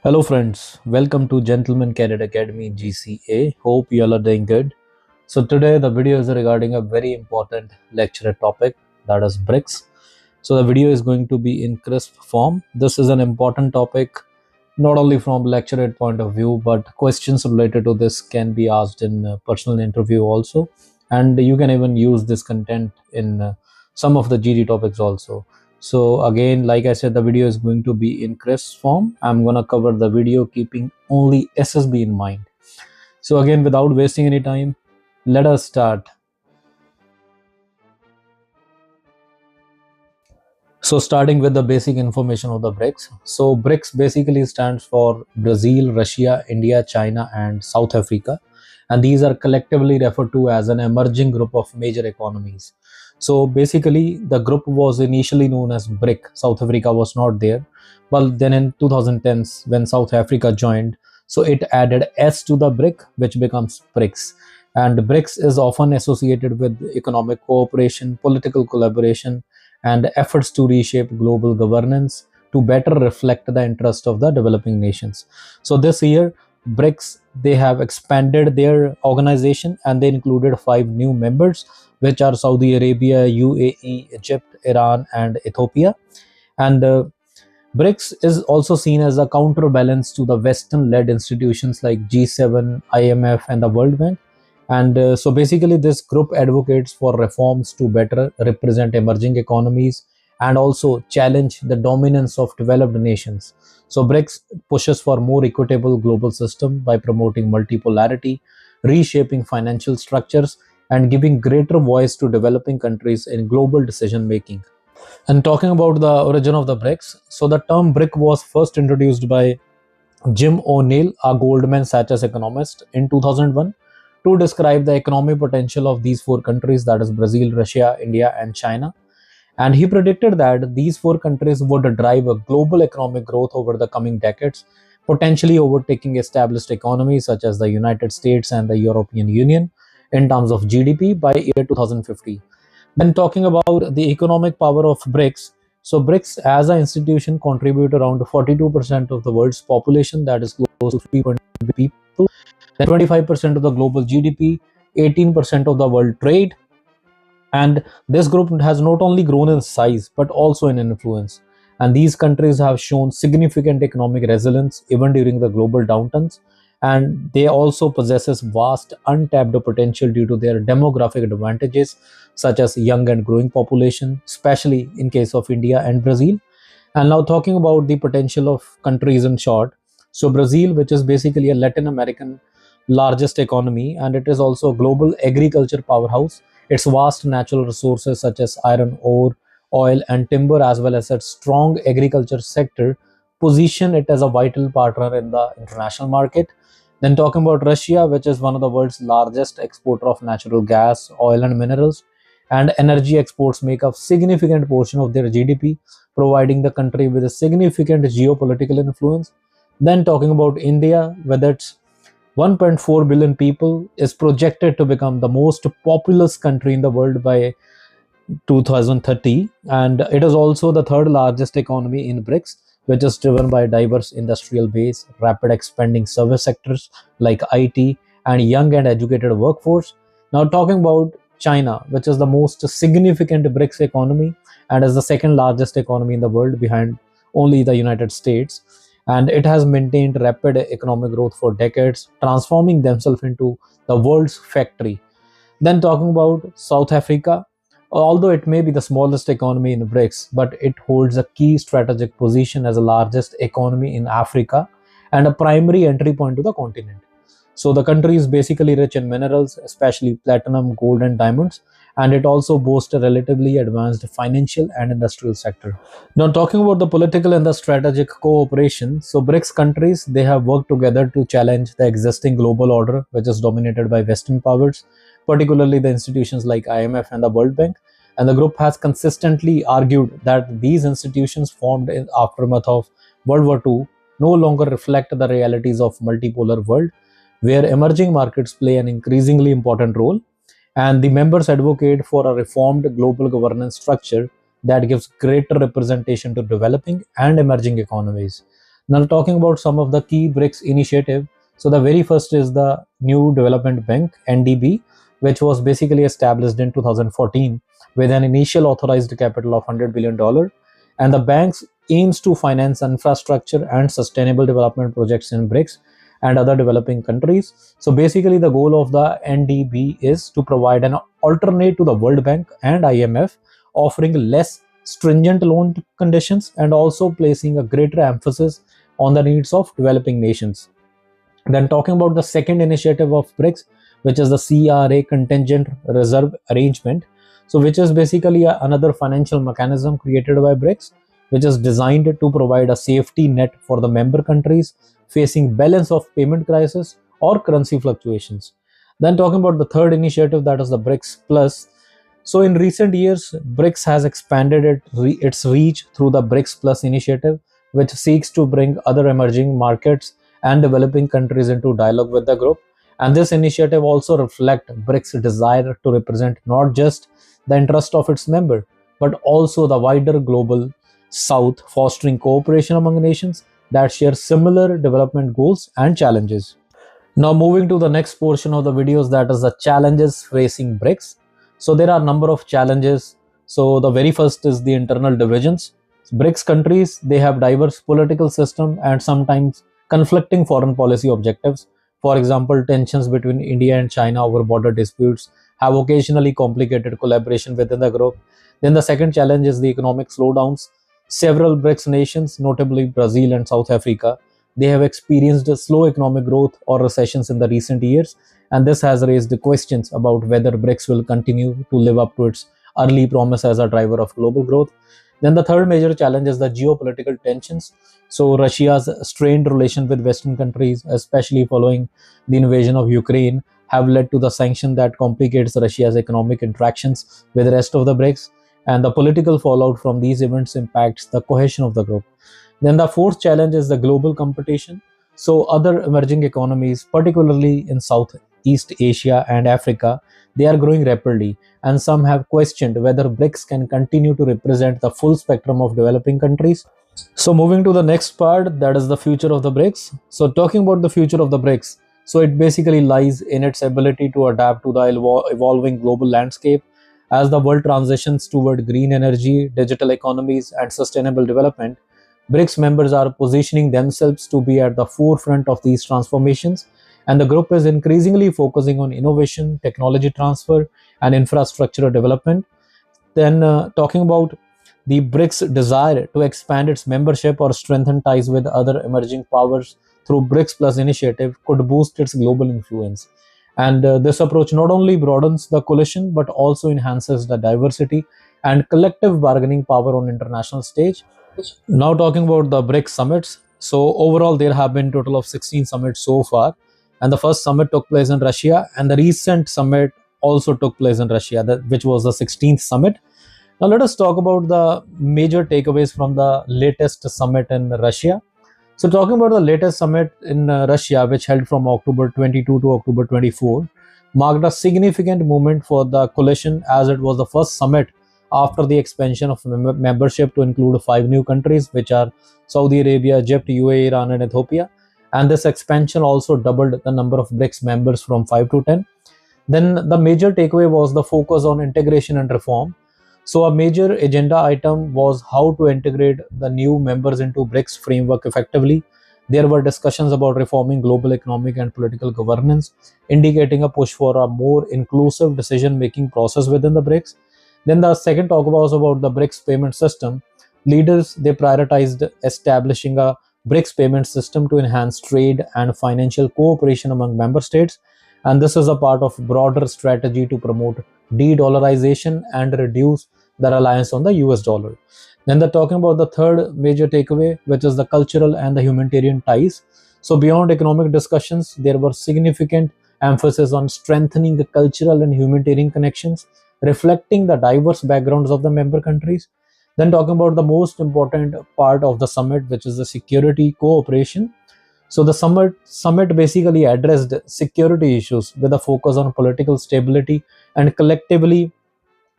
Hello friends, welcome to Gentleman Cadet Academy GCA. Hope you all are doing good. So today the video is regarding a very important lecture topic, that is Brics. So the video is going to be in crisp form. This is an important topic not only from lecturate point of view, but questions related to this can be asked in personal interview also, and you can even use this content in some of the GD topics also. So again, like I said, the video is going to be in crisp form. I'm gonna cover the video keeping only SSB in mind. So again, without wasting any time, let us start. So starting with the basic information of the BRICS. So BRICS basically stands for Brazil, Russia, India, China, and South Africa. And these are collectively referred to as an emerging group of major economies. So basically the group was initially known as BRIC. South Africa was not there. But then in 2010s, when South Africa joined, so it added S to the BRIC, which becomes BRICS. And BRICS is often associated with economic cooperation, political collaboration, and efforts to reshape global governance to better reflect the interest of the developing nations. So this year, BRICS, they have expanded their organization and they included 5 new members, which are Saudi Arabia, UAE, Egypt, Iran, and Ethiopia. And BRICS is also seen as a counterbalance to the Western-led institutions like G7, IMF, and the World Bank. And so basically this group advocates for reforms to better represent emerging economies and also challenge the dominance of developed nations. So BRICS pushes for more equitable global system by promoting multipolarity, reshaping financial structures, and giving greater voice to developing countries in global decision making. And talking about the origin of the BRICS, so the term BRIC was first introduced by Jim O'Neill, a Goldman Sachs economist, in 2001 to describe the economic potential of these 4 countries, that is Brazil, Russia, India, and China. And he predicted that these 4 countries would drive a global economic growth over the coming decades, potentially overtaking established economies such as the United States and the European Union in terms of GDP by year 2050. Then talking about the economic power of BRICS, so BRICS as an institution contribute around 42% of the world's population, that is close to 3.2 billion people, then 25% of the global GDP, 18% of the world trade. And this group has not only grown in size but also in influence. And these countries have shown significant economic resilience even during the global downturns. And they also possesses vast untapped potential due to their demographic advantages, such as young and growing population, especially in case of India and Brazil. And now talking about the potential of countries in short. So Brazil, which is basically a Latin American largest economy, and it is also a global agriculture powerhouse. Its vast natural resources such as iron ore, oil, and timber, as well as its strong agriculture sector, position it as a vital partner in the international market. Then talking about Russia, which is one of the world's largest exporter of natural gas, oil, and minerals, and energy exports make up significant portion of their GDP, providing the country with a significant geopolitical influence. Then talking about India, with its 1.4 billion people, is projected to become the most populous country in the world by 2030, and it is also the third largest economy in BRICS, which is driven by a diverse industrial base, rapid expanding service sectors like IT, and young and educated workforce. Now talking about China, which is the most significant BRICS economy and is the second largest economy in the world behind only the United States, and it has maintained rapid economic growth for decades, transforming themselves into the world's factory. Then talking about South Africa, although it may be the smallest economy in BRICS, but it holds a key strategic position as the largest economy in Africa and a primary entry point to the continent. So the country is basically rich in minerals, especially platinum, gold, and diamonds, and it also boasts a relatively advanced financial and industrial sector. Now talking about the political and the strategic cooperation, so BRICS countries, they have worked together to challenge the existing global order, which is dominated by Western powers, particularly the institutions like IMF and the World Bank. And the group has consistently argued that these institutions formed in aftermath of World War II no longer reflect the realities of multipolar world, where emerging markets play an increasingly important role. And the members advocate for a reformed global governance structure that gives greater representation to developing and emerging economies. Now, talking about some of the key BRICS initiative. So the very first is the New Development Bank (NDB), which was basically established in 2014 with an initial authorized capital of $100 billion, and the bank's aims to finance infrastructure and sustainable development projects in BRICS and other developing countries. So basically, the goal of the NDB is to provide an alternate to the World Bank and IMF, offering less stringent loan conditions and also placing a greater emphasis on the needs of developing nations. Then, talking about the second initiative of BRICS, which is the CRA Contingent Reserve Arrangement, so which is basically another financial mechanism created by BRICS, which is designed to provide a safety net for the member countries facing balance of payment crisis or currency fluctuations. Then, talking about the third initiative, that is the BRICS Plus. So in recent years, BRICS has expanded its reach through the BRICS Plus initiative, which seeks to bring other emerging markets and developing countries into dialogue with the group. And this initiative also reflects BRICS' desire to represent not just the interest of its member, but also the wider global South, fostering cooperation among nations that share similar development goals and challenges. Now, moving to the next portion of the videos, that is the challenges facing BRICS. So there are a number of challenges. So the very first is the internal divisions. BRICS countries, they have diverse political system and sometimes conflicting foreign policy objectives. For example, tensions between India and China over border disputes have occasionally complicated collaboration within the group. Then the second challenge is the economic slowdowns. Several BRICS nations, notably Brazil and South Africa, they have experienced a slow economic growth or recessions in the recent years, and this has raised questions about whether BRICS will continue to live up to its early promise as a driver of global growth. Then the third major challenge is the geopolitical tensions. So Russia's strained relation with Western countries, especially following the invasion of Ukraine, have led to the sanction that complicates Russia's economic interactions with the rest of the BRICS, and the political fallout from these events impacts the cohesion of the group. Then the fourth challenge is the global competition. So other emerging economies, particularly in Southeast Asia and Africa, they are growing rapidly, and some have questioned whether BRICS can continue to represent the full spectrum of developing countries. So moving to the next part, that is the future of the BRICS. So talking about the future of the BRICS, so it basically lies in its ability to adapt to the evolving global landscape. As the world transitions toward green energy, digital economies, and sustainable development, BRICS members are positioning themselves to be at the forefront of these transformations, and the group is increasingly focusing on innovation, technology transfer, and infrastructure development. Then, talking about the BRICS desire to expand its membership or strengthen ties with other emerging powers through BRICS Plus initiative could boost its global influence. And this approach not only broadens the coalition but also enhances the diversity and collective bargaining power on international stage. Now talking about the BRICS summits. So overall, there have been total of 16 summits so far, and the first summit took place in Russia, and the recent summit also took place in Russia, which was the 16th summit. Now let us talk about the major takeaways from the latest summit in Russia. So talking about the latest summit in Russia, which held from October 22 to October 24, marked a significant moment for the coalition, as it was the first summit after the expansion of membership to include 5 new countries, which are Saudi Arabia, Egypt, UAE, Iran, and Ethiopia. And this expansion also doubled the number of BRICS members from 5 to 10. Then the major takeaway was the focus on integration and reform. So a major agenda item was how to integrate the new members into BRICS framework effectively. There were discussions about reforming global economic and political governance, indicating a push for a more inclusive decision-making process within the BRICS. Then the second talk was about the BRICS payment system. Leaders, they prioritized establishing a BRICS payment system to enhance trade and financial cooperation among member states. And this is a part of broader strategy to promote de-dollarization and reduce the reliance on the US dollar. Then they're talking about the third major takeaway, which is the cultural and the humanitarian ties. So beyond economic discussions, there were significant emphasis on strengthening the cultural and humanitarian connections, reflecting the diverse backgrounds of the member countries. Then talking about the most important part of the summit, which is the security cooperation. So the summit basically addressed security issues with a focus on political stability and collectively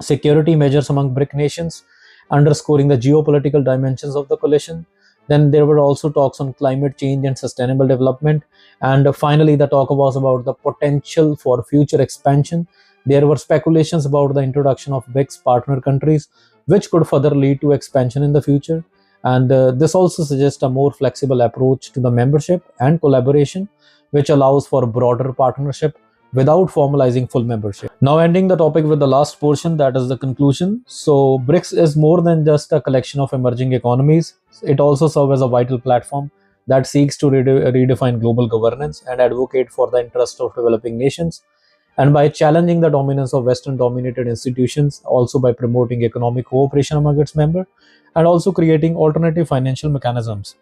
security measures among BRIC nations, underscoring the geopolitical dimensions of the coalition. Then there were also talks on climate change and sustainable development. And finally, the talk was about the potential for future expansion. There were speculations about the introduction of BRICS partner countries, which could further lead to expansion in the future. And this also suggests a more flexible approach to the membership and collaboration, which allows for broader partnership without formalizing full membership. Now, ending the topic with the last portion, that is the conclusion. So, BRICS is more than just a collection of emerging economies. It also serves as a vital platform that seeks to redefine global governance and advocate for the interests of developing nations. And by challenging the dominance of Western dominated institutions, also by promoting economic cooperation among its members, and also creating alternative financial mechanisms.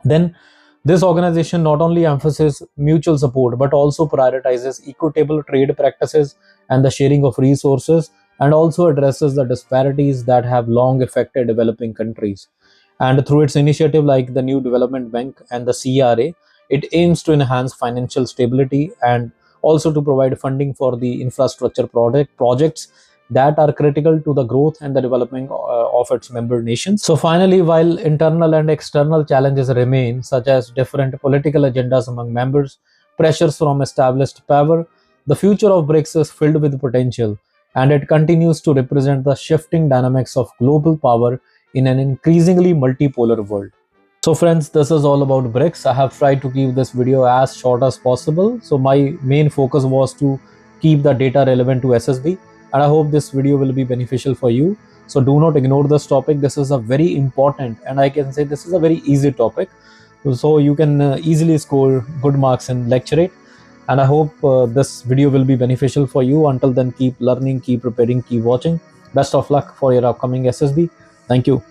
Then this organization not only emphasizes mutual support but also prioritizes equitable trade practices and the sharing of resources, and also addresses the disparities that have long affected developing countries. And through its initiative like the New Development Bank and the CRA, it aims to enhance financial stability and also to provide funding for the infrastructure projects that are critical to the growth and the development of its member nations. So finally, while internal and external challenges remain, such as different political agendas among members, pressures from established power, the future of BRICS is filled with potential, and it continues to represent the shifting dynamics of global power in an increasingly multipolar world. So friends, this is all about BRICS. I have tried to keep this video as short as possible. So my main focus was to keep the data relevant to SSB, and I hope this video will be beneficial for you. So do not ignore this topic. This is a very important, and I can say this is a very easy topic. So you can easily score good marks in Lecturette. And I hope this video will be beneficial for you. Until then, keep learning, keep preparing, keep watching. Best of luck for your upcoming SSB. Thank you.